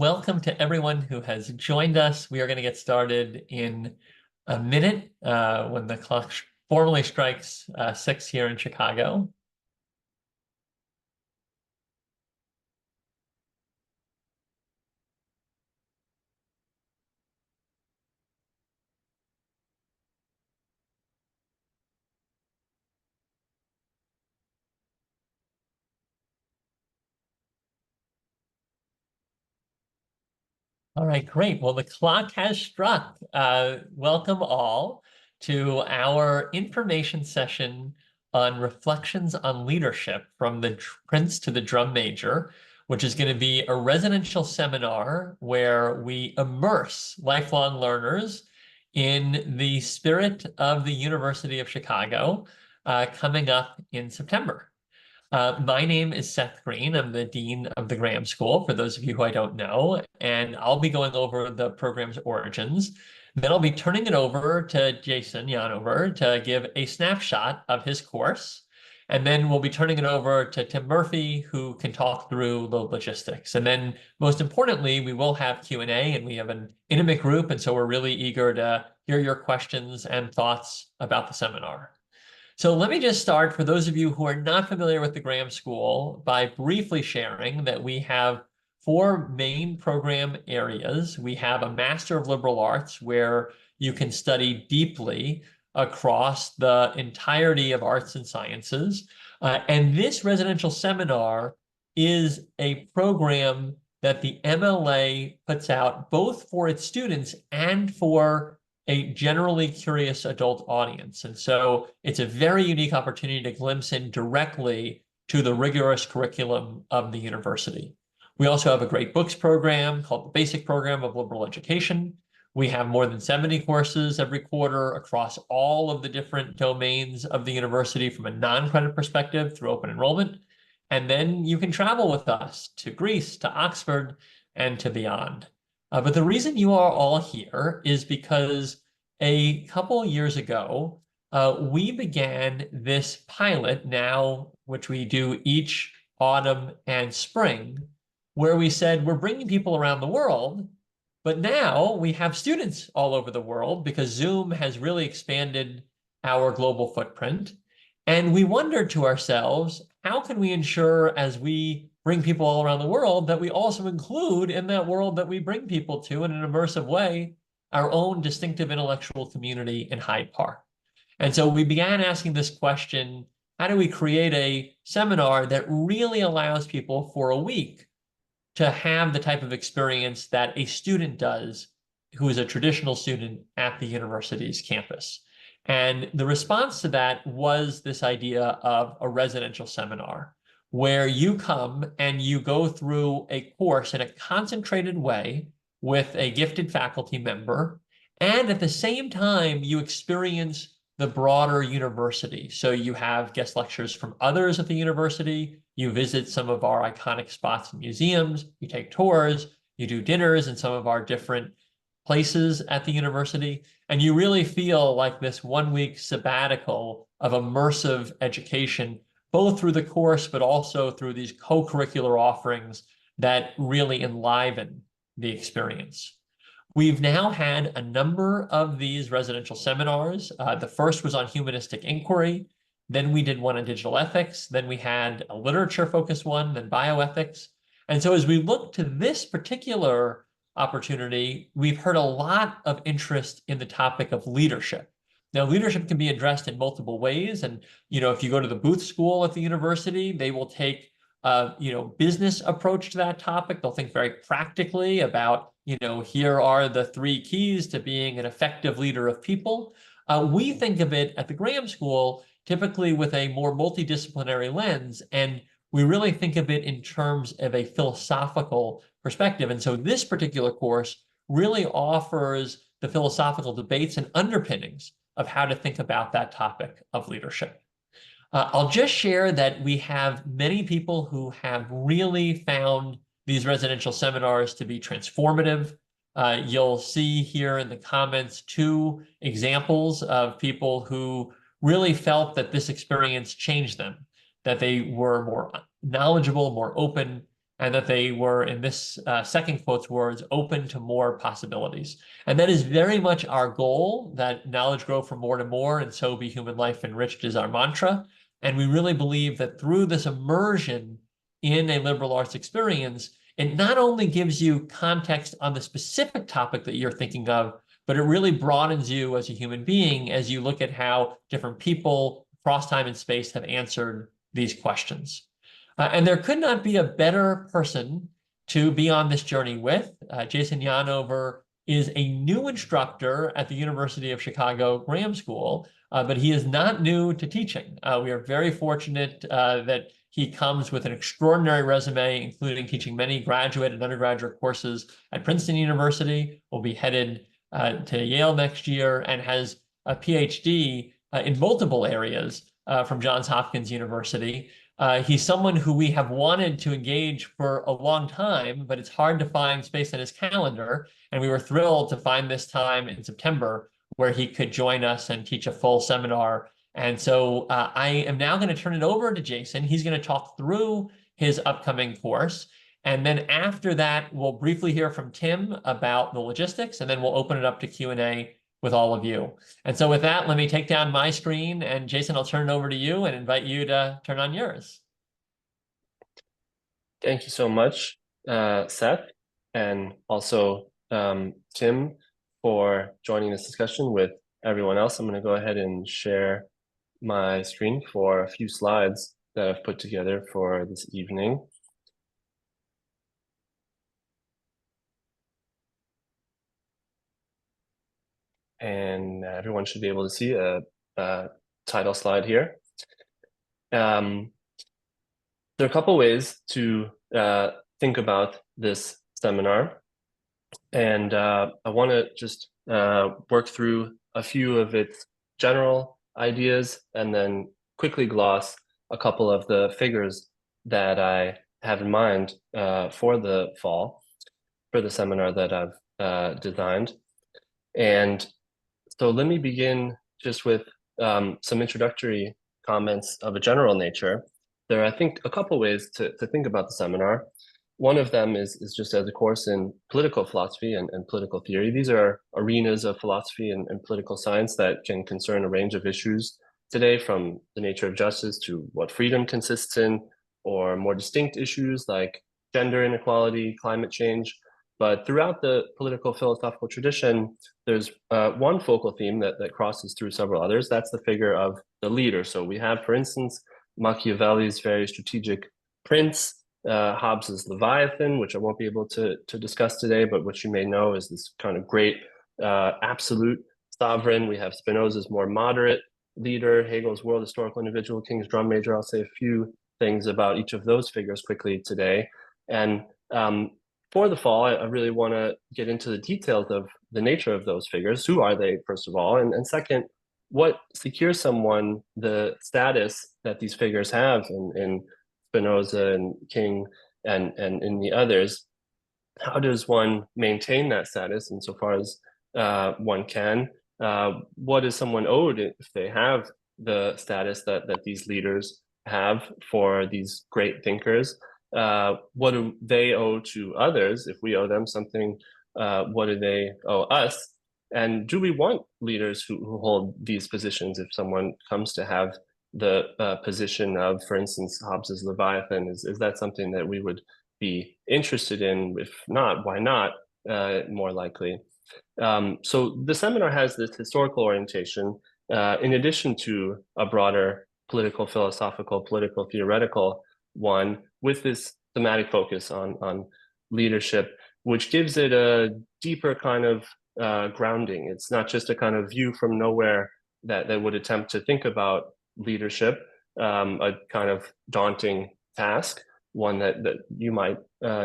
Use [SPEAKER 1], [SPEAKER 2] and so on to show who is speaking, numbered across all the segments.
[SPEAKER 1] Welcome to everyone who has joined us. We are going to get started in a minute when the clock formally strikes 6 here in Chicago. All right, great. Well, the clock has struck. Welcome all to our information session on reflections on leadership from the Prince to the Drum Major, which is going to be a residential seminar where we immerse lifelong learners in the spirit of the University of Chicago, coming up in September. My name is Seth Green. I'm the Dean of the Graham School, for those of you who I don't know, and I'll be going over the program's origins. Then I'll be turning it over to Jason Yonover to give a snapshot of his course. And then we'll be turning it over to Tim Murphy, who can talk through the logistics. And then most importantly, we will have Q&A, and we have an intimate group. And so we're really eager to hear your questions and thoughts about the seminar. So let me just start, for those of you who are not familiar with the Graham School, by briefly sharing that we have 4 main program areas. We have a Master of Liberal Arts, where you can study deeply across the entirety of arts and sciences. And this residential seminar is a program that the MLA puts out both for its students and for a generally curious adult audience. And so it's a very unique opportunity to glimpse in directly to the rigorous curriculum of the university. We also have a great books program called the Basic Program of Liberal Education. We have more than 70 courses every quarter across all of the different domains of the university from a non-credit perspective through open enrollment. And then you can travel with us to Greece, to Oxford, and to beyond. But the reason you are all here is because a couple years ago, we began this pilot now, which we do each autumn and spring, where we said we're bringing people around the world, but now we have students all over the world because Zoom has really expanded our global footprint. And we wondered to ourselves, how can we ensure as we bring people all around the world that we also include in that world that we bring people to in an immersive way, our own distinctive intellectual community in Hyde Park? And so we began asking this question: how do we create a seminar that really allows people for a week to have the type of experience that a student does who is a traditional student at the university's campus? And the response to that was this idea of a residential seminar, where you come and you go through a course in a concentrated way with a gifted faculty member, and at the same time, you experience the broader university. So you have guest lectures from others at the university, you visit some of our iconic spots and museums, you take tours, you do dinners in some of our different places at the university, and you really feel like this 1-week sabbatical of immersive education, both through the course, but also through these co-curricular offerings that really enliven the experience. We've now had a number of these residential seminars. The first was on humanistic inquiry. Then we did one on digital ethics. Then we had a literature-focused one, then bioethics. And so as we look to this particular opportunity, we've heard a lot of interest in the topic of leadership. Now, leadership can be addressed in multiple ways. And, if you go to the Booth School at the university, they will take business approach to that topic. They'll think very practically about, here are the 3 keys to being an effective leader of people. We think of it at the Graham School typically with a more multidisciplinary lens, and we really think of it in terms of a philosophical perspective. And so this particular course really offers the philosophical debates and underpinnings of how to think about that topic of leadership. I'll just share that we have many people who have really found these residential seminars to be transformative. You'll see here in the comments 2 examples of people who really felt that this experience changed them, that they were more knowledgeable, more open, and that they were, in this second quote's words, open to more possibilities. And that is very much our goal, that knowledge grow from more to more, and so be human life enriched is our mantra. And we really believe that through this immersion in a liberal arts experience, it not only gives you context on the specific topic that you're thinking of, but it really broadens you as a human being as you look at how different people across time and space have answered these questions. And there could not be a better person to be on this journey with. Jason Yonover is a new instructor at the University of Chicago Graham School, but he is not new to teaching. We are very fortunate that he comes with an extraordinary resume, including teaching many graduate and undergraduate courses at Princeton University, will be headed to Yale next year, and has a PhD in multiple areas from Johns Hopkins University. He's someone who we have wanted to engage for a long time, but it's hard to find space in his calendar. And we were thrilled to find this time in September where he could join us and teach a full seminar. And so I am now going to turn it over to Jason. He's going to talk through his upcoming course. And then after that, we'll briefly hear from Tim about the logistics, and then we'll open it up to Q&A with all of you. And so with that, let me take down my screen, and Jason, I'll turn it over to you and invite you to turn on yours.
[SPEAKER 2] Thank you so much, Seth, and also Tim, for joining this discussion with everyone else. I'm going to go ahead and share my screen for a few slides that I've put together for this evening. And everyone should be able to see a title slide here. There are a couple ways to think about this seminar, and I want to just work through a few of its general ideas and then quickly gloss a couple of the figures that I have in mind for the fall, for the seminar that I've designed. And so let me begin just with some introductory comments of a general nature. There are, I think, a couple ways to think about the seminar. One of them is just as a course in political philosophy and political theory. These are arenas of philosophy and political science that can concern a range of issues today, from the nature of justice to what freedom consists in, or more distinct issues like gender inequality, climate change. But throughout the political philosophical tradition, there's one focal theme that crosses through several others. That's the figure of the leader. So we have, for instance, Machiavelli's very strategic prince, Hobbes's Leviathan, which I won't be able to discuss today, but which you may know is this kind of great absolute sovereign. We have Spinoza's more moderate leader, Hegel's world historical individual, King's drum major. I'll say a few things about each of those figures quickly today. And for the fall, I really want to get into the details of the nature of those figures. Who are they, first of all? And second, what secures someone the status that these figures have in Spinoza and King and in the others? How does one maintain that status insofar as one can? What is someone owed if they have the status that these leaders have for these great thinkers? What do they owe to others? If we owe them something, what do they owe us? And do we want leaders who hold these positions? If someone comes to have the position of, for instance, Hobbes's Leviathan, is that something that we would be interested in? If not, why not? More likely. So the seminar has this historical orientation, in addition to a broader political philosophical, political theoretical one, with this thematic focus on leadership, which gives it a deeper kind of grounding. It's not just a kind of view from nowhere that would attempt to think about leadership, a kind of daunting task, one that you might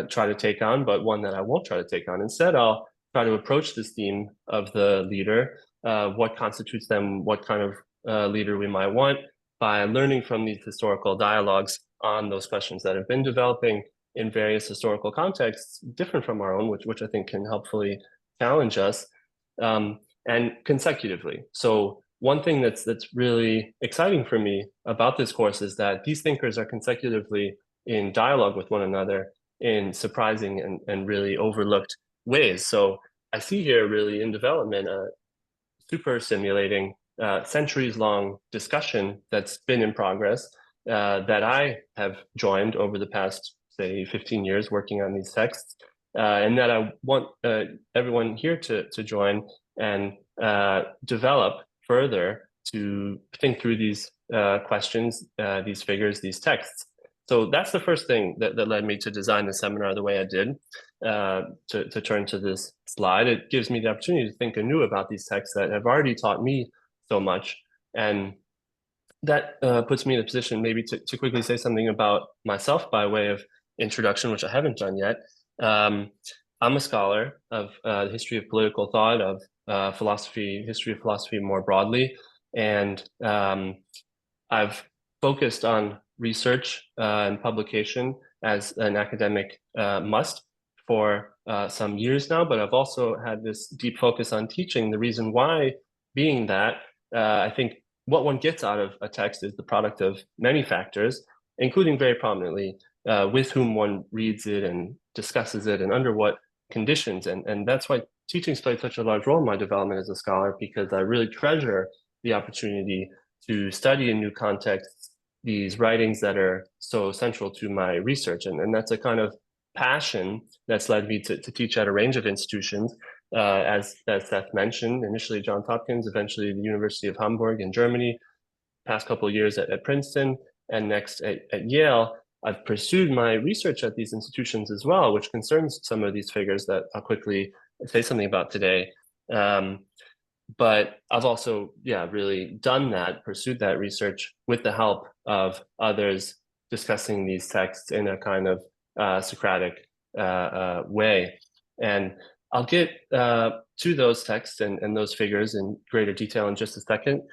[SPEAKER 2] try to take on, but one that I won't try to take on. Instead, I'll try to approach this theme of the leader, what constitutes them, what kind of leader we might want, by learning from these historical dialogues on those questions that have been developing in various historical contexts, different from our own, which I think can helpfully challenge us, and consecutively. So one thing that's really exciting for me about this course is that these thinkers are consecutively in dialogue with one another in surprising and really overlooked ways. So I see here really in development a super stimulating centuries-long discussion that's been in progress that I have joined over the past, say, 15 years working on these texts, and that I want everyone here to join and develop further to think through these questions, these figures, these texts. So that's the first thing that led me to design the seminar the way I did. To turn to this slide, it gives me the opportunity to think anew about these texts that have already taught me so much. And that puts me in a position maybe to quickly say something about myself by way of introduction, which I haven't done yet. I'm a scholar of the history of political thought, of philosophy, history of philosophy more broadly. And I've focused on research and publication as an academic must for some years now, but I've also had this deep focus on teaching. The reason why being that I think what one gets out of a text is the product of many factors, including very prominently with whom one reads it and discusses it and under what conditions. And that's why teaching's played such a large role in my development as a scholar, because I really treasure the opportunity to study in new contexts these writings that are so central to my research. And that's a kind of passion that's led me to teach at a range of institutions, as Seth mentioned, initially Johns Hopkins, eventually the University of Hamburg in Germany, past couple of years at Princeton, and next at Yale. I've pursued my research at these institutions as well, which concerns some of these figures that I'll quickly say something about today. But I've also, really done that, pursued that research with the help of others discussing these texts in a kind of Socratic way. And I'll get to those texts and those figures in greater detail in just a second.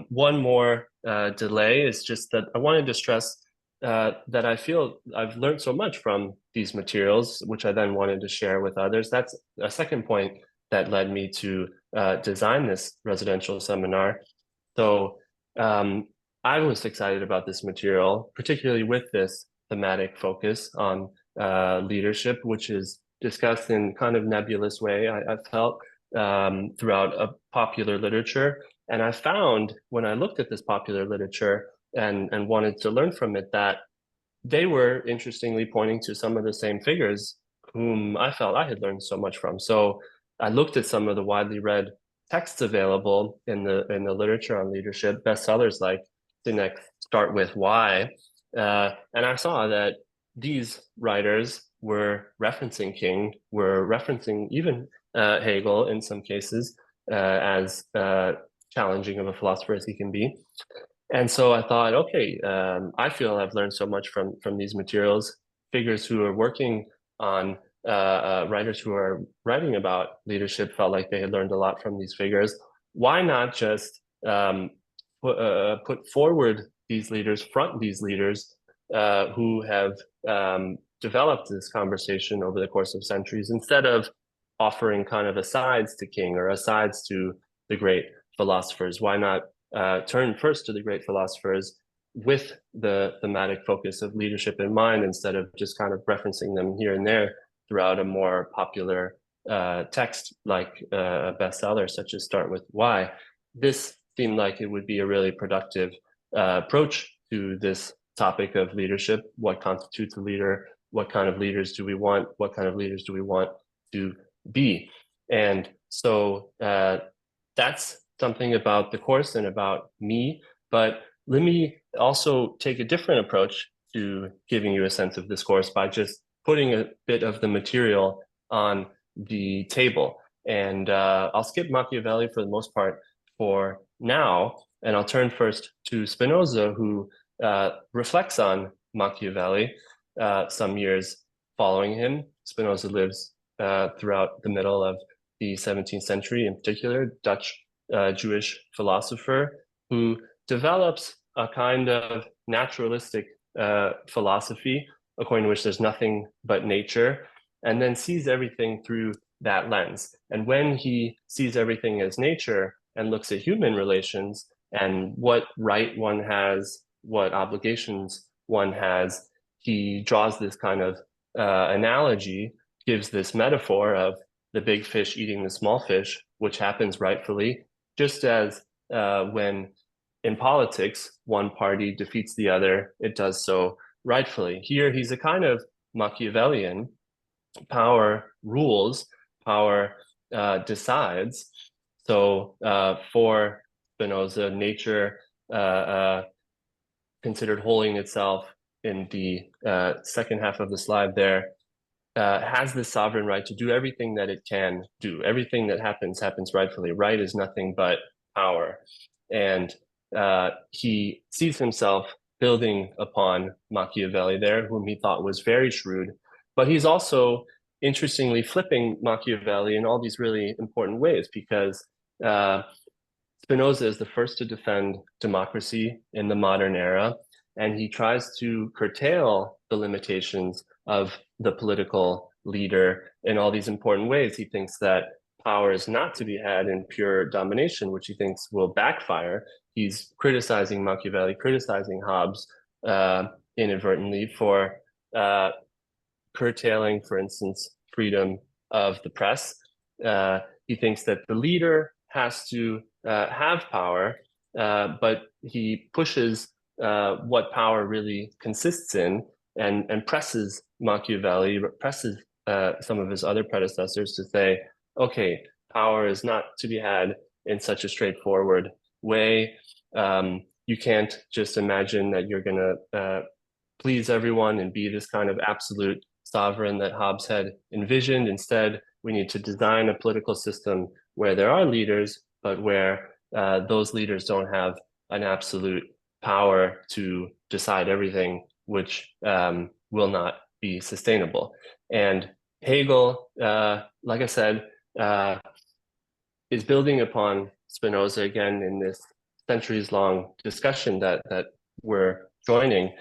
[SPEAKER 2] One more delay is just that I wanted to stress that I feel I've learned so much from these materials, which I then wanted to share with others. That's a second point that led me to design this residential seminar. So I was excited about this material, particularly with this thematic focus on leadership, which is discussed in kind of nebulous way, I felt, throughout a popular literature. And I found when I looked at this popular literature and wanted to learn from it, that they were interestingly pointing to some of the same figures whom I felt I had learned so much from. So I looked at some of the widely read texts available in the literature on leadership, bestsellers like the next Start With Why, and I saw that these writers were referencing King, were referencing even Hegel in some cases as challenging of a philosopher as he can be. And so I thought, okay, I feel I've learned so much from these materials. Figures who are working on writers who are writing about leadership felt like they had learned a lot from these figures. Why not just put forward these leaders, front these leaders who have developed this conversation over the course of centuries, instead of offering kind of asides to King or asides to the great philosophers? Why not turn first to the great philosophers with the thematic focus of leadership in mind, instead of just kind of referencing them here and there throughout a more popular text like a bestseller such as Start With Why? This seemed like it would be a really productive approach to this topic of leadership. What constitutes a leader? What kind of leaders do we want? What kind of leaders do we want to be? And so that's something about the course and about me. But let me also take a different approach to giving you a sense of this course by just putting a bit of the material on the table. And I'll skip Machiavelli for the most part for now, and I'll turn first to Spinoza, who reflects on Machiavelli some years following him. Spinoza lives throughout the middle of the 17th century, in particular, Dutch Jewish philosopher who develops a kind of naturalistic philosophy, according to which there's nothing but nature, and then sees everything through that lens. And when he sees everything as nature and looks at human relations and what right one has, what obligations one has, he draws this kind of analogy gives this metaphor of the big fish eating the small fish, which happens rightfully, just as when in politics one party defeats the other, it does so rightfully. Here, he's a kind of Machiavellian. Power rules, power decides. So for Spinoza, nature considered holding itself in the second half of the slide there, has the sovereign right to do everything that it can do. Everything that happens rightfully. Right is nothing but power. And he sees himself building upon Machiavelli there, whom he thought was very shrewd. But he's also interestingly flipping Machiavelli in all these really important ways, because Spinoza is the first to defend democracy in the modern era, and he tries to curtail the limitations of the political leader in all these important ways. He thinks that power is not to be had in pure domination, which he thinks will backfire. He's criticizing Machiavelli, criticizing Hobbes inadvertently for curtailing, for instance, freedom of the press. He thinks that the leader has to have power, but he pushes what power really consists in, and presses Machiavelli, presses some of his other predecessors to say, okay, power is not to be had in such a straightforward way. You can't just imagine that you're going to please everyone and be this kind of absolute sovereign that Hobbes had envisioned. Instead, we need to design a political system where there are leaders, but where those leaders don't have an absolute power to decide everything, which will not be sustainable. And Hegel, like I said, is building upon Spinoza again in this centuries-long discussion that we're joining.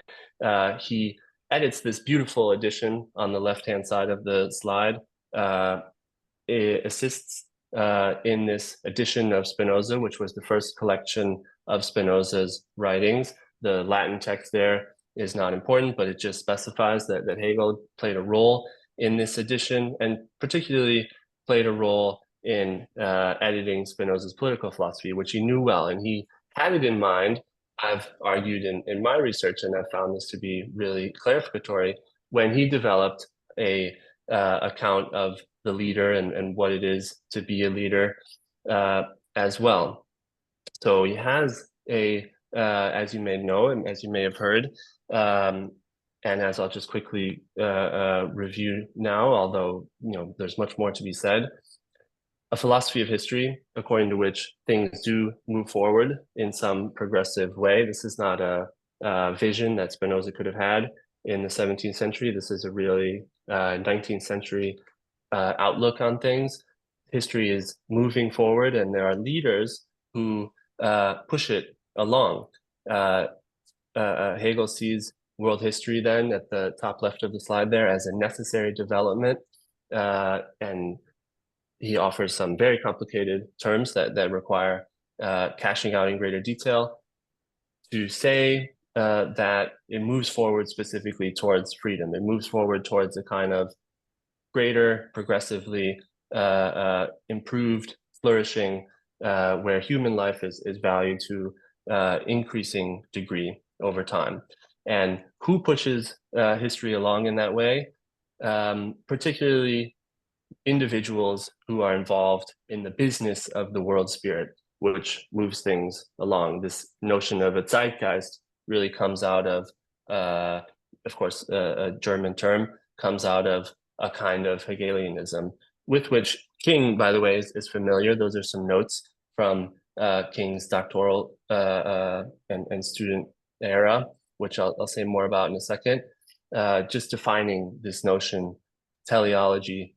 [SPEAKER 2] He edits this beautiful edition on the left-hand side of the slide. It assists in this edition of Spinoza, which was the first collection of Spinoza's writings. The Latin text there is not important, but it just specifies that Hegel played a role in this edition, and particularly played a role in editing Spinoza's political philosophy, which he knew well, and he had it in mind. I've argued in my research, and I found this to be really clarificatory, when he developed a account of the leader and what it is to be a leader as well. So he has a, as you may know, and as you may have heard, and as I'll just quickly review now, although there's much more to be said, a philosophy of history, according to which things do move forward in some progressive way. This is not a vision that Spinoza could have had in the 17th century. This is a really 19th century outlook on things. History is moving forward, and there are leaders who push it along. Hegel sees world history then at the top left of the slide there as a necessary development, and he offers some very complicated terms that require cashing out in greater detail to say that it moves forward specifically towards freedom. It moves forward towards a kind of greater, progressively improved, flourishing, where human life is valued to increasing degree over time. And who pushes history along in that way? Particularly individuals who are involved in the business of the world spirit, which moves things along. This notion of a zeitgeist really comes out of course, a German term, comes out of a kind of Hegelianism, with which King, by the way, is familiar. Those are some notes from King's doctoral and student era, which I'll say more about in a second. Just defining this notion, teleology,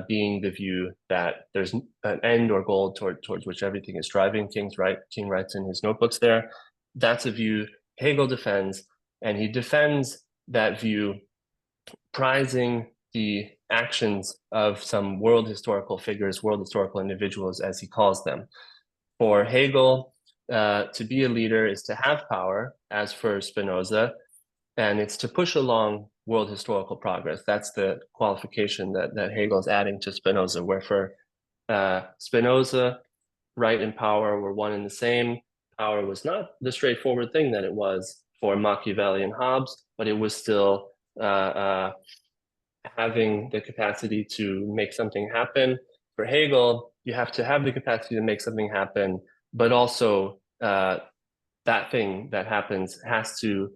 [SPEAKER 2] being the view that there's an end or goal towards which everything is striving. King writes in his notebooks there. That's a view Hegel defends, and he defends that view prizing the actions of some world historical figures, world historical individuals, as he calls them. For Hegel, to be a leader is to have power, as for Spinoza, and it's to push along world historical progress. That's the qualification that Hegel's adding to Spinoza, where for Spinoza, right and power were one and the same. Power was not the straightforward thing that it was for Machiavelli and Hobbes, but it was still having the capacity to make something happen. For Hegel, you have to have the capacity to make something happen, but also that thing that happens has to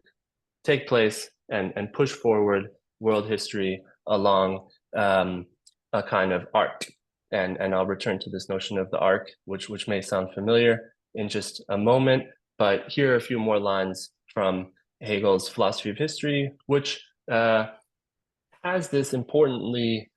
[SPEAKER 2] take place and push forward world history along a kind of arc. And I'll return to this notion of the arc, which may sound familiar in just a moment. But here are a few more lines from Hegel's philosophy of history, which has this importantly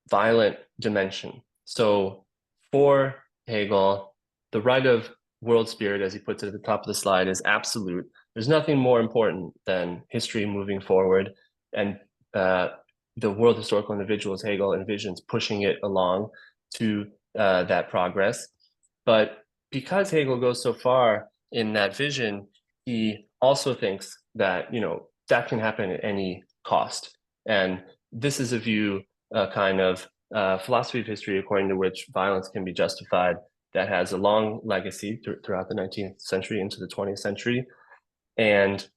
[SPEAKER 2] violent dimension. So for Hegel, the right of world spirit, as he puts it at the top of the slide, is absolute. There's nothing more important than history moving forward, and the world historical individuals Hegel envisions pushing it along to that progress. But because Hegel goes so far in that vision, he also thinks that that can happen at any cost. And this is a view, kind of philosophy of history according to which violence can be justified, that has a long legacy throughout the 19th century into the 20th century. And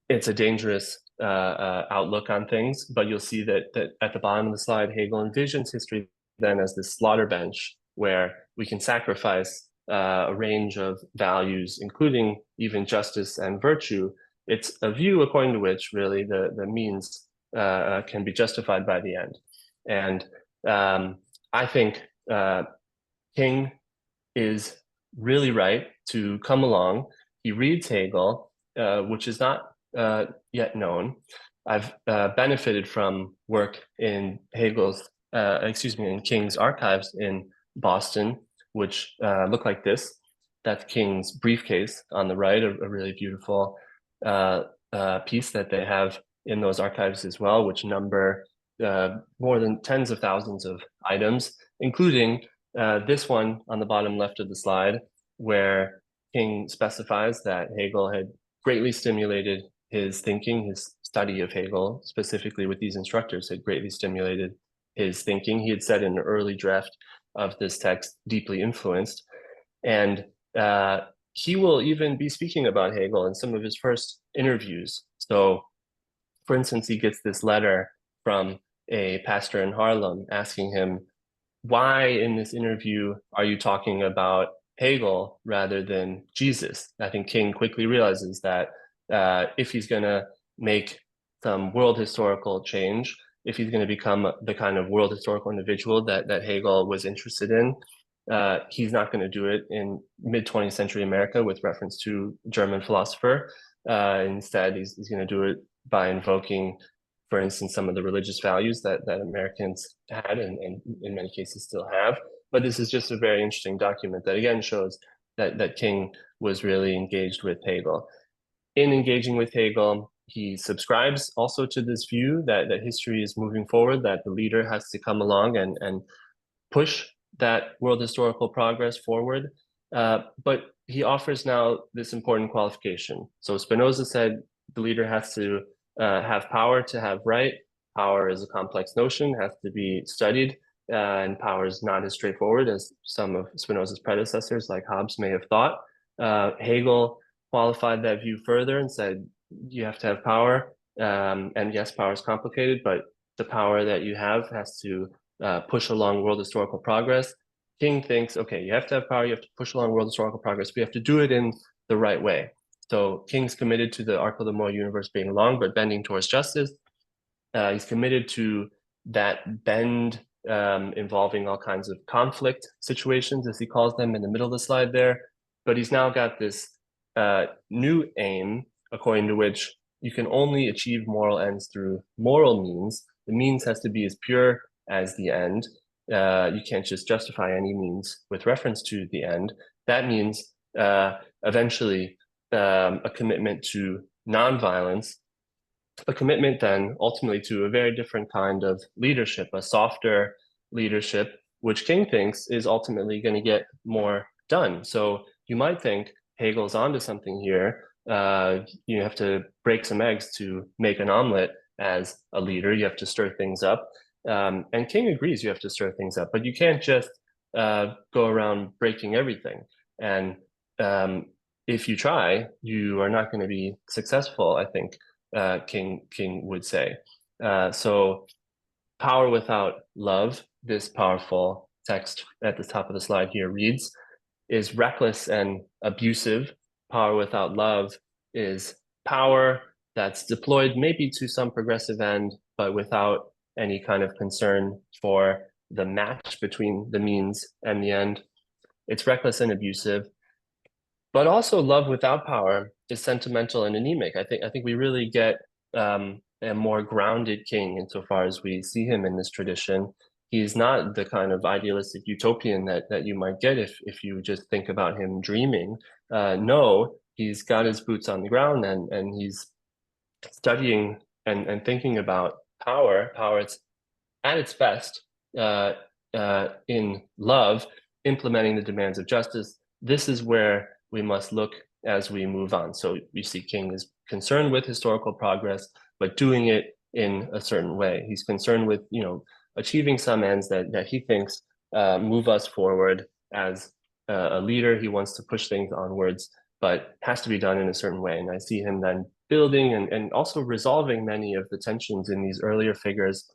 [SPEAKER 2] it's a dangerous outlook on things, but you'll see that at the bottom of the slide, Hegel envisions history then as this slaughter bench where we can sacrifice a range of values, including even justice and virtue. It's a view according to which really the means can be justified by the end. And I think King is really right to come along. He reads Hegel, which is not yet known. I've benefited from work in in King's archives in Boston, which look like this. That's King's briefcase on the right, a really beautiful piece that they have in those archives as well, which number more than tens of thousands of items, including this one on the bottom left of the slide, where King specifies that Hegel had greatly stimulated his thinking. His study of Hegel, specifically with these instructors, had greatly stimulated his thinking. He had said in an early draft of this text, deeply influenced. And he will even be speaking about Hegel in some of his first interviews. So, for instance, he gets this letter from a pastor in Harlem asking him, why in this interview are you talking about Hegel rather than Jesus? I think King quickly realizes that if he's going to make some world historical change, if he's going to become the kind of world historical individual that Hegel was interested in, he's not going to do it in mid-20th century America with reference to German philosopher. Instead, he's going to do it by invoking, for instance, some of the religious values that Americans had and in many cases still have. But this is just a very interesting document that again shows that King was really engaged with Hegel. In engaging with Hegel, he subscribes also to this view that history is moving forward, that the leader has to come along and push that world historical progress forward. But he offers now this important qualification. So Spinoza said the leader has to have power to have right. Power is a complex notion, has to be studied, and power is not as straightforward as some of Spinoza's predecessors, like Hobbes, may have thought. Hegel qualified that view further and said, you have to have power. And yes, power is complicated, but the power that you have has to push along world historical progress. King thinks, okay, you have to have power, you have to push along world historical progress, we have to do it in the right way. So King's committed to the arc of the moral universe being long, but bending towards justice. He's committed to that bend involving all kinds of conflict situations, as he calls them in the middle of the slide there. But he's now got this new aim, according to which you can only achieve moral ends through moral means. The means has to be as pure as the end. You can't just justify any means with reference to the end. That means eventually a commitment to nonviolence, a commitment then ultimately to a very different kind of leadership, a softer leadership, which King thinks is ultimately going to get more done. So you might think Hegel's onto something here, you have to break some eggs to make an omelet as a leader. You have to stir things up. And King agrees you have to stir things up, but you can't just go around breaking everything. And if you try, you are not going to be successful, I think King would say. So power without love, this powerful text at the top of the slide here reads, is reckless and abusive. Power without love is power that's deployed maybe to some progressive end, but without any kind of concern for the match between the means and the end. It's reckless and abusive. But also love without power is sentimental and anemic. I think we really get a more grounded king insofar as we see him in this tradition. He's not the kind of idealistic utopian that you might get if you just think about him dreaming. No, he's got his boots on the ground and he's studying and thinking about power. Power it's at its best in love, implementing the demands of justice. This is where we must look as we move on. So you see King is concerned with historical progress, but doing it in a certain way. He's concerned with, achieving some ends that he thinks move us forward as a leader. He wants to push things onwards, but has to be done in a certain way. And I see him then building and also resolving many of the tensions in these earlier figures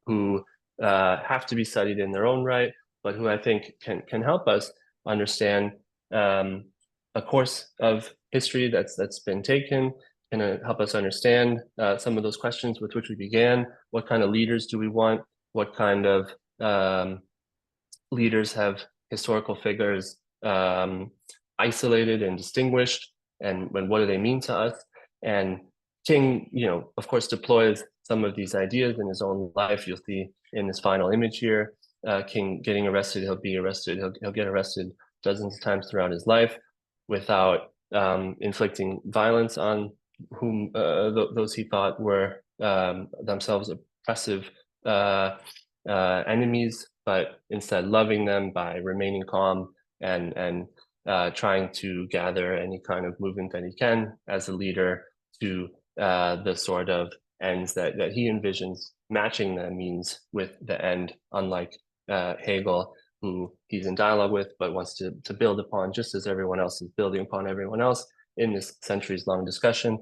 [SPEAKER 2] who have to be studied in their own right, but who I think can help us understand a course of history that's been taken, can help us understand some of those questions with which we began. What kind of leaders do we want? What kind of leaders have historical figures isolated and distinguished, and what do they mean to us? And King, of course, deploys some of these ideas in his own life. You'll see in this final image here, King getting arrested. He'll be arrested. He'll get arrested dozens of times throughout his life without inflicting violence on whom those he thought were themselves oppressive enemies, but instead loving them by remaining calm and trying to gather any kind of movement that he can as a leader to the sort of ends that he envisions, matching the means with the end, unlike Hegel, who he's in dialogue with, but wants to build upon, just as everyone else is building upon everyone else in this centuries-long discussion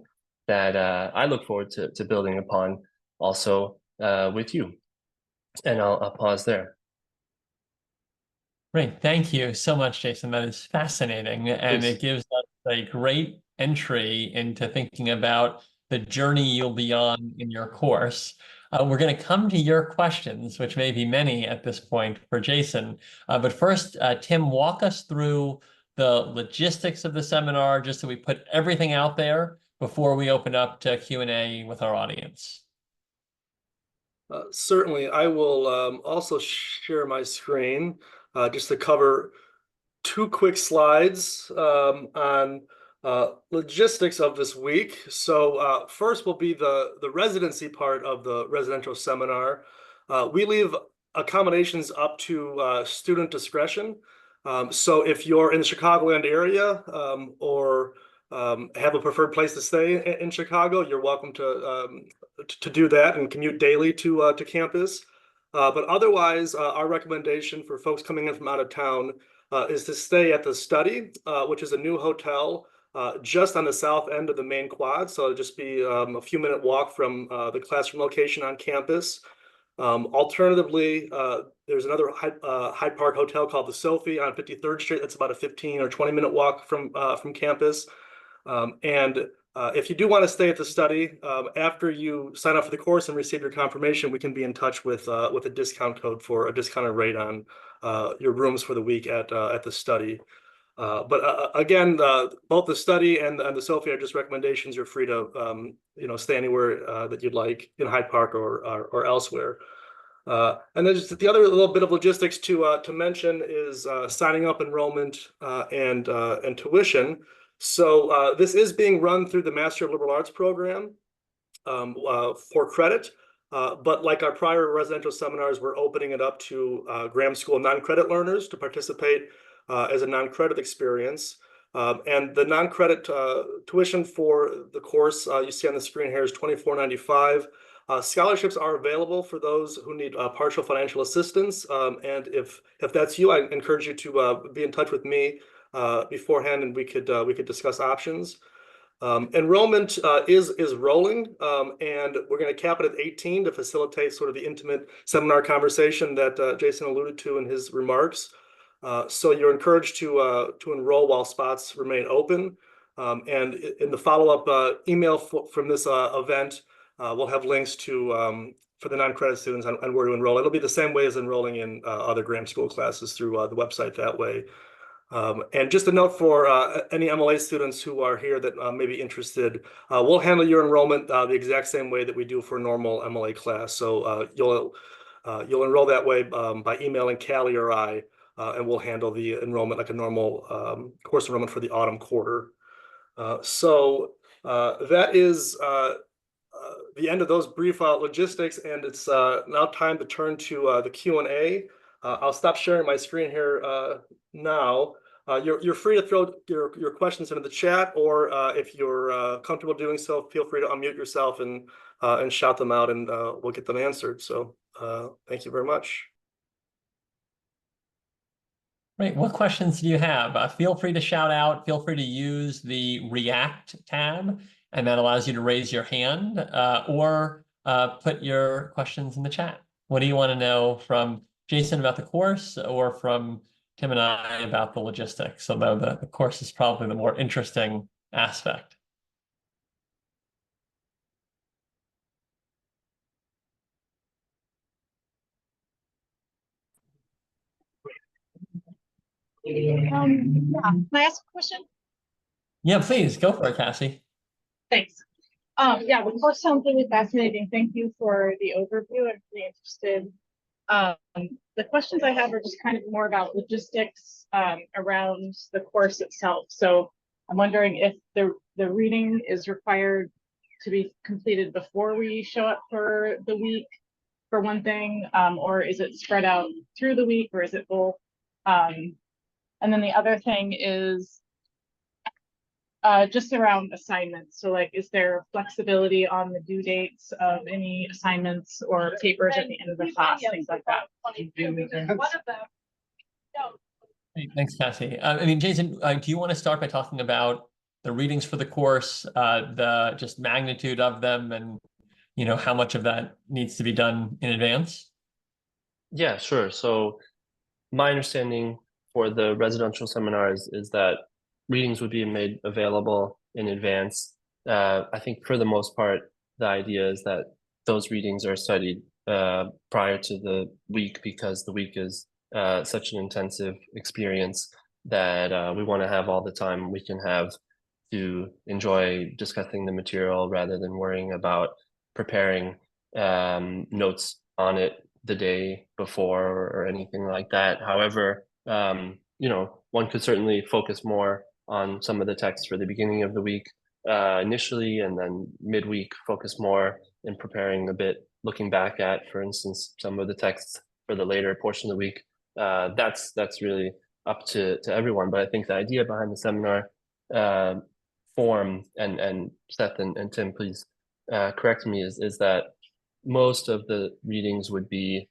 [SPEAKER 2] that I look forward to building upon also with you. And I'll pause there.
[SPEAKER 1] Great. Thank you so much, Jason. That is fascinating. And
[SPEAKER 2] Please.
[SPEAKER 1] it gives us a great entry into thinking about the journey you'll be on in your course. We're going to come to your questions, which may be many at this point for Jason. But first, Tim, walk us through the logistics of the seminar, just so we put everything out there before we open up to Q&A with our audience.
[SPEAKER 3] Certainly. I will also share my screen just to cover two quick slides on logistics of this week. So first will be the residency part of the residential seminar. We leave accommodations up to student discretion. So if you're in the Chicagoland area or have a preferred place to stay in Chicago, you're welcome to do that and commute daily to campus. But otherwise, our recommendation for folks coming in from out of town is to stay at the Study, which is a new hotel just on the south end of the main quad. So it'll just be a few minute walk from the classroom location on campus. Alternatively, there's another Hyde Park hotel called the Sophie on 53rd Street. That's about a 15 or 20 minute walk from campus. If you do want to stay at the Study, after you sign up for the course and receive your confirmation, we can be in touch with a discount code for a discounted rate on your rooms for the week at the Study. But again, both the Study and the Sophie are just recommendations. You're free to stay anywhere that you'd like in Hyde Park or elsewhere. And then just the other little bit of logistics to mention is signing up, enrollment, and tuition. So this is being run through the Master of Liberal Arts program for credit. But like our prior residential seminars, we're opening it up to Graham School non-credit learners to participate as a non-credit experience. And the non-credit tuition for the course you see on the screen here is $24.95. Scholarships are available for those who need partial financial assistance. And if that's you, I encourage you to be in touch with me beforehand, and we could discuss options. Enrollment is rolling, and we're going to cap it at 18 to facilitate sort of the intimate seminar conversation that Jason alluded to in his remarks. So you're encouraged to enroll while spots remain open. And in the follow-up email from this event, we'll have links to for the non-credit students on where to enroll. It'll be the same way as enrolling in other Graham School classes through the website that way. And just a note for any MLA students who are here that may be interested, we'll handle your enrollment the exact same way that we do for a normal MLA class. So you'll enroll that way by emailing Callie or I, and we'll handle the enrollment like a normal course enrollment for the autumn quarter. So that is the end of those brief logistics, and it's now time to turn to the Q&A. I'll stop sharing my screen here now. You're free to throw your questions into the chat, or if you're comfortable doing so, feel free to unmute yourself and shout them out, and we'll get them answered. So thank you very much.
[SPEAKER 1] Great. What questions do you have? Feel free to shout out. Feel free to use the React tab, and that allows you to raise your hand or put your questions in the chat. What do you want to know from Jason about the course, or from Tim and I about the logistics? Although the course is probably the more interesting aspect.
[SPEAKER 4] Yeah. Can I ask a question?
[SPEAKER 1] Yeah, please go for it, Cassie.
[SPEAKER 4] Thanks. Yeah, the course sounds really fascinating. Thank you for the overview. I'm really interested. The questions I have are just kind of more about logistics around the course itself. So I'm wondering if the reading is required to be completed before we show up for the week, for one thing, or is it spread out through the week, or is it both? And then the other thing is just around assignments. So like, is there flexibility on the due dates of any assignments or papers at the end of the class, things like that?
[SPEAKER 1] Great, thanks, Cassie. I mean, Jason, do you want to start by talking about the readings for the course, the just magnitude of them, and how much of that needs to be done in advance?
[SPEAKER 2] Yeah, sure. So my understanding for the residential seminars is that readings would be made available in advance. I think for the most part, the idea is that those readings are studied prior to the week, because the week is such an intensive experience that we want to have all the time we can have to enjoy discussing the material, rather than worrying about preparing notes on it the day before or anything like that. However, one could certainly focus more on some of the texts for the beginning of the week initially, and then midweek focus more in preparing a bit, looking back at, for instance, some of the texts for the later portion of the week. That's really up to everyone. But I think the idea behind the seminar form, and Seth and Tim, please correct me, is that most of the readings would be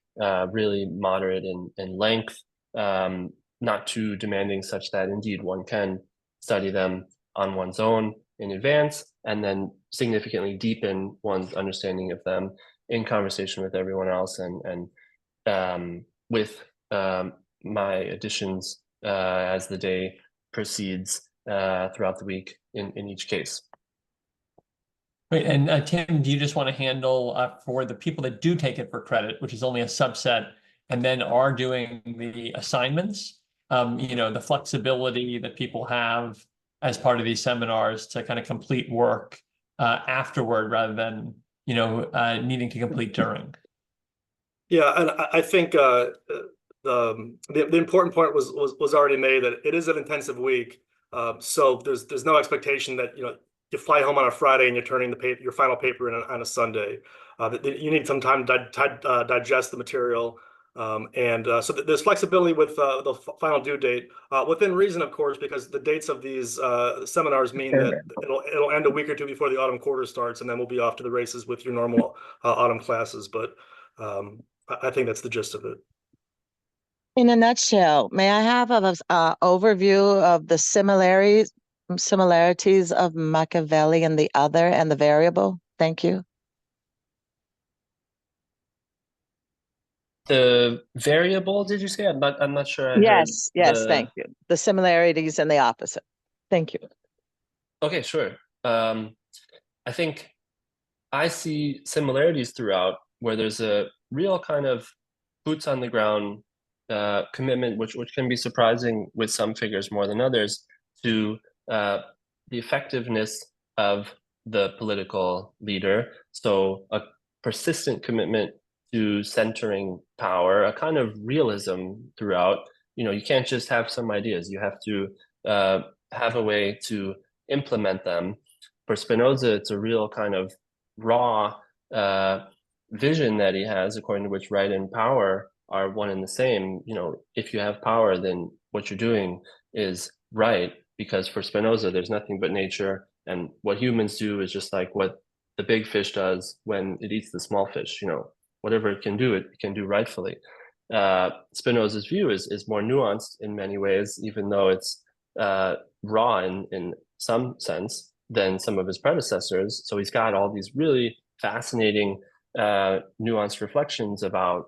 [SPEAKER 2] really moderate in length, not too demanding, such that indeed one can study them on one's own in advance, and then significantly deepen one's understanding of them in conversation with everyone else, and with my additions as the day proceeds throughout the week in each case.
[SPEAKER 1] Great. And Tim, do you just want to handle for the people that do take it for credit, which is only a subset, and then are doing the assignments, the flexibility that people have as part of these seminars to kind of complete work afterward, rather than, needing to complete during?
[SPEAKER 3] Yeah, and I think the important point was already made, that it is an intensive week. So there's no expectation that you fly home on a Friday and you're turning your final paper in on a Sunday. You need some time to digest the material. So there's flexibility with the final due date within reason, of course, because the dates of these seminars mean that it'll end a week or two before the autumn quarter starts, and then we'll be off to the races with your normal autumn classes. But I think that's the gist of it.
[SPEAKER 5] In a nutshell, may I have an overview of the similarities of Machiavelli and the other and the variable? Thank you.
[SPEAKER 2] The variable, did you say? I'm not sure I
[SPEAKER 5] Yes,
[SPEAKER 2] heard
[SPEAKER 5] yes, thank you. The similarities and the opposite. Thank you.
[SPEAKER 2] Okay, sure. I think I see similarities throughout where there's a real kind of boots on the ground commitment, which can be surprising with some figures more than others, to the effectiveness of the political leader. So a persistent commitment to centering power, a kind of realism throughout. You can't just have some ideas. You have to have a way to implement them. For Spinoza, it's a real kind of raw vision that he has, according to which right and power are one and the same. If you have power, then what you're doing is right, because for Spinoza, there's nothing but nature, and what humans do is just like what the big fish does when it eats the small fish. Whatever it can do rightfully. Spinoza's view is more nuanced in many ways, even though it's raw in some sense than some of his predecessors. So he's got all these really fascinating nuanced reflections about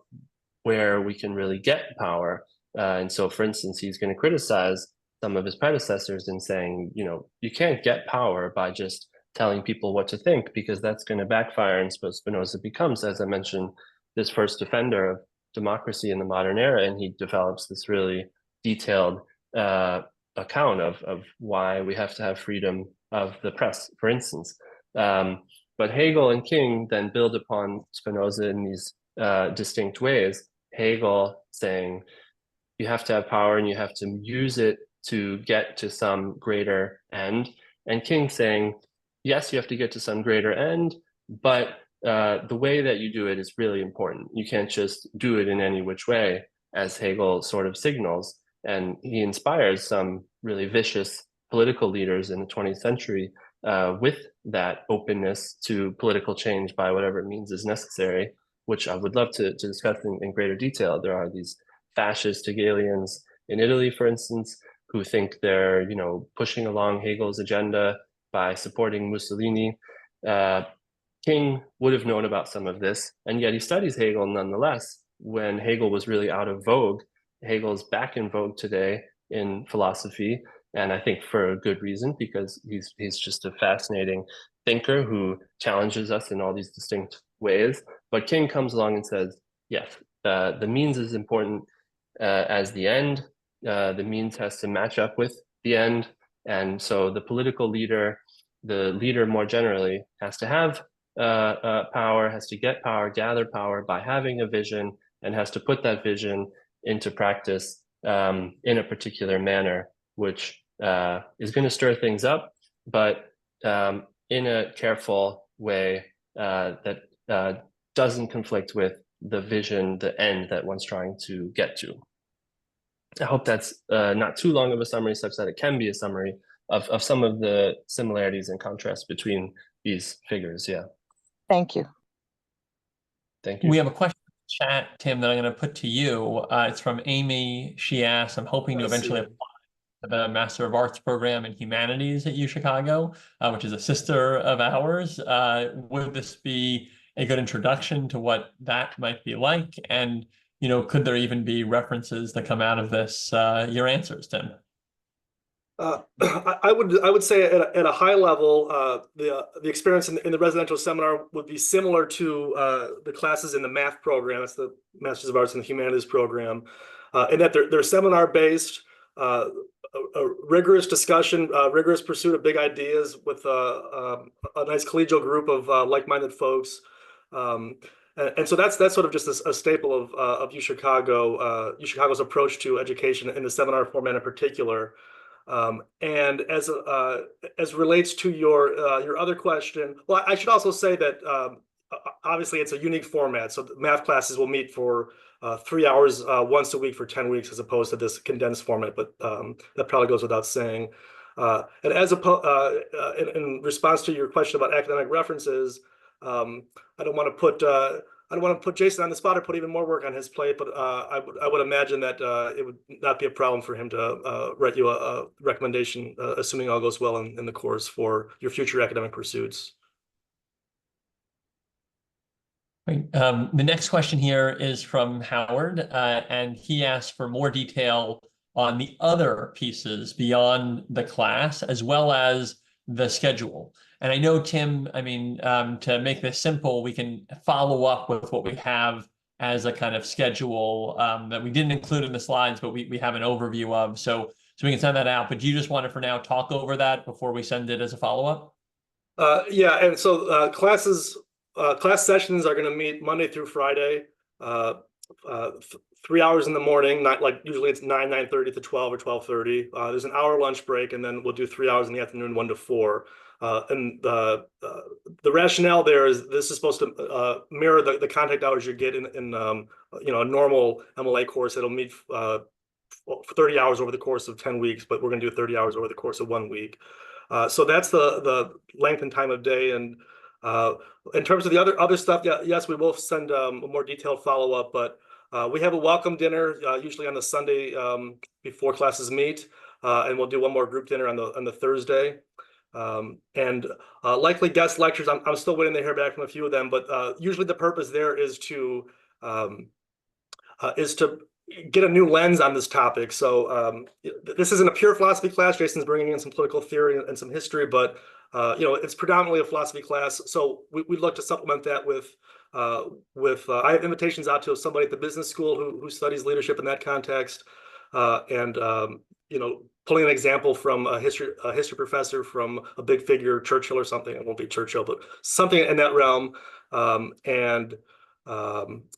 [SPEAKER 2] where we can really get power. And so, for instance, he's going to criticize some of his predecessors in saying, you can't get power by just telling people what to think, because that's going to backfire. And Spinoza becomes, as I mentioned, this first defender of democracy in the modern era, and he develops this really detailed account of why we have to have freedom of the press, for instance. But Hegel and King then build upon Spinoza in these distinct ways. Hegel saying you have to have power and you have to use it to get to some greater end, and King saying, yes, you have to get to some greater end, but the way that you do it is really important. You can't just do it in any which way, as Hegel sort of signals. And he inspires some really vicious political leaders in the 20th century with that openness to political change by whatever means is necessary, which I would love to discuss in greater detail. There are these fascist Hegelians in Italy, for instance, who think they're pushing along Hegel's agenda by supporting Mussolini. King would have known about some of this, and yet he studies Hegel nonetheless. When Hegel was really out of vogue, Hegel's back in vogue today in philosophy, and I think for a good reason, because he's just a fascinating thinker who challenges us in all these distinct ways. But King comes along and says, yes, the means is important as the end. The means has to match up with the end, and so the political leader, the leader more generally, has to have power, has to get power, gather power by having a vision, and has to put that vision into practice in a particular manner, which is going to stir things up, but in a careful way that doesn't conflict with the vision, the end that one's trying to get to. I hope that's not too long of a summary, such that it can be a summary of some of the similarities and contrasts between these figures. Yeah.
[SPEAKER 5] Thank you.
[SPEAKER 2] Thank you.
[SPEAKER 1] We have a question in the chat, Tim, that I'm going to put to you. It's from Amy. She asks, I'm hoping to eventually apply to the Master of Arts program in Humanities at UChicago, which is a sister of ours. Would this be a good introduction to what that might be like? And, could there even be references that come out of this? Your answers, Tim.
[SPEAKER 3] I would say at a high level, the experience in the residential seminar would be similar to the classes in the math program. It's the Masters of Arts in the Humanities program, in that they're seminar based, a rigorous discussion, rigorous pursuit of big ideas with a nice collegial group of like-minded folks. And so that's sort of just a staple of UChicago's approach to education in the seminar format in particular. And as relates to your other question, well, I should also say that obviously it's a unique format. So the math classes will meet for 3 hours once a week for 10 weeks as opposed to this condensed format, but that probably goes without saying. And in response to your question about academic references, I don't want to put Jason on the spot or put even more work on his plate, but I would imagine that it would not be a problem for him to write you a recommendation, assuming all goes well in the course for your future academic pursuits.
[SPEAKER 1] Great. The next question here is from Howard, and he asked for more detail on the other pieces beyond the class, as well as the schedule. And I know, Tim, I mean, to make this simple, we can follow up with what we have as a kind of schedule that we didn't include in the slides, but we have an overview of. So we can send that out. But do you just want to, for now, talk over that before we send it as a follow-up?
[SPEAKER 3] Yeah, and so class sessions are going to meet Monday through Friday, 3 hours in the morning, not like usually it's 9:30 to 12 or 12:30. There's an hour lunch break, and then we'll do 3 hours in the afternoon, 1 to 4. And the rationale there is this is supposed to mirror the contact hours you get in a normal MLA course. It'll meet 30 hours over the course of 10 weeks, but we're going to do 30 hours over the course of 1 week. So that's the length and time of day. And in terms of the other stuff, yeah, yes, we will send a more detailed follow-up, but we have a welcome dinner usually on the Sunday before classes meet, and we'll do one more group dinner on the Thursday. And likely guest lectures. I'm still waiting to hear back from a few of them, but usually the purpose there is to get a new lens on this topic. So this isn't a pure philosophy class. Jason's bringing in some political theory and some history, but it's predominantly a philosophy class. So we'd look to supplement that with I have invitations out to somebody at the business school who studies leadership in that context, and pulling an example from a history professor from a big figure, Churchill or something. It won't be Churchill, but something in that realm, and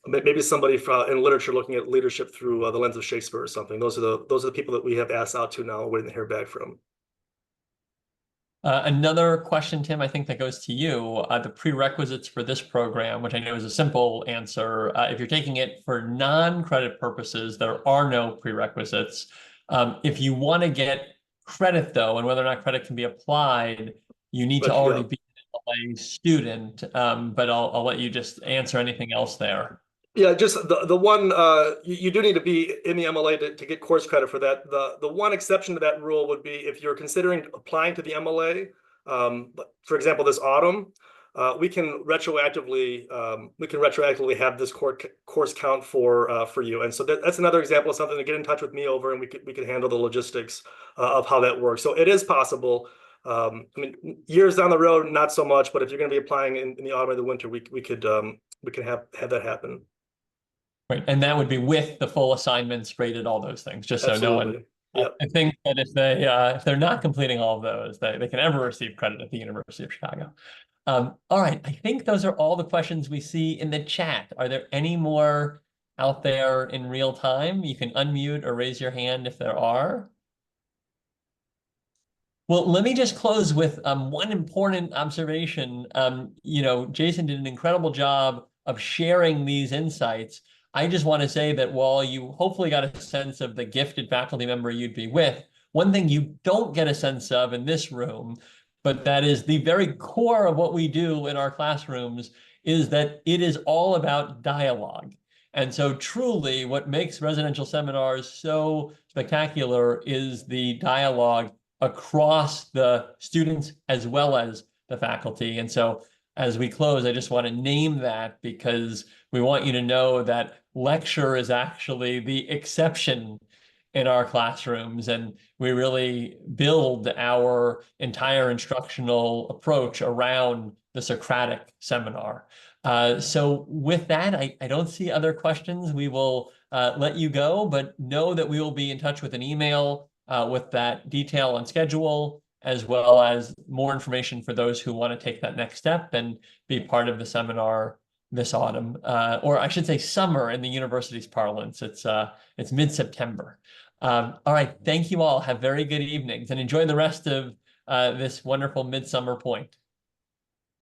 [SPEAKER 3] maybe somebody in literature looking at leadership through the lens of Shakespeare or something. Those are the people that we have asked out to now, waiting to hear back from.
[SPEAKER 1] Another question, Tim, I think that goes to you. The prerequisites for this program, which I know is a simple answer. If you're taking it for non-credit purposes, there are no prerequisites. If you want to get credit, though, and whether or not credit can be applied, you need to already be a student. But I'll let you just answer anything else there.
[SPEAKER 3] Yeah, just the one you do need to be in the MLA to get course credit for that. The one exception to that rule would be if you're considering applying to the MLA, for example, this autumn, we can retroactively have this course count for you. And so that's another example of something to get in touch with me over, and we could handle the logistics of how that works. So it is possible. I mean, years down the road, not so much. But if you're going to be applying in the autumn or the winter, we can have that happen.
[SPEAKER 1] Right, and that would be with the full assignments rated, all those things, just so
[SPEAKER 3] Absolutely.
[SPEAKER 1] no one.
[SPEAKER 3] Yep.
[SPEAKER 1] I think that if they're not completing all of those, they can ever receive credit at the University of Chicago. All right, I think those are all the questions we see in the chat. Are there any more out there in real time? You can unmute or raise your hand if there are. Well, let me just close with one important observation. Jason did an incredible job of sharing these insights. I just want to say that while you hopefully got a sense of the gifted faculty member you'd be with, one thing you don't get a sense of in this room, but that is the very core of what we do in our classrooms, is that it is all about dialogue. And so truly what makes residential seminars so spectacular is the dialogue across the students as well as the faculty. And so as we close, I just want to name that because we want you to know that lecture is actually the exception in our classrooms, and we really build our entire instructional approach around the Socratic seminar. So with that, I don't see other questions. We will let you go, but know that we will be in touch with an email with that detail on schedule, as well as more information for those who want to take that next step and be part of the seminar this autumn, or I should say summer in the university's parlance. It's mid-September. All right, thank you all. Have very good evenings and enjoy the rest of this wonderful midsummer point.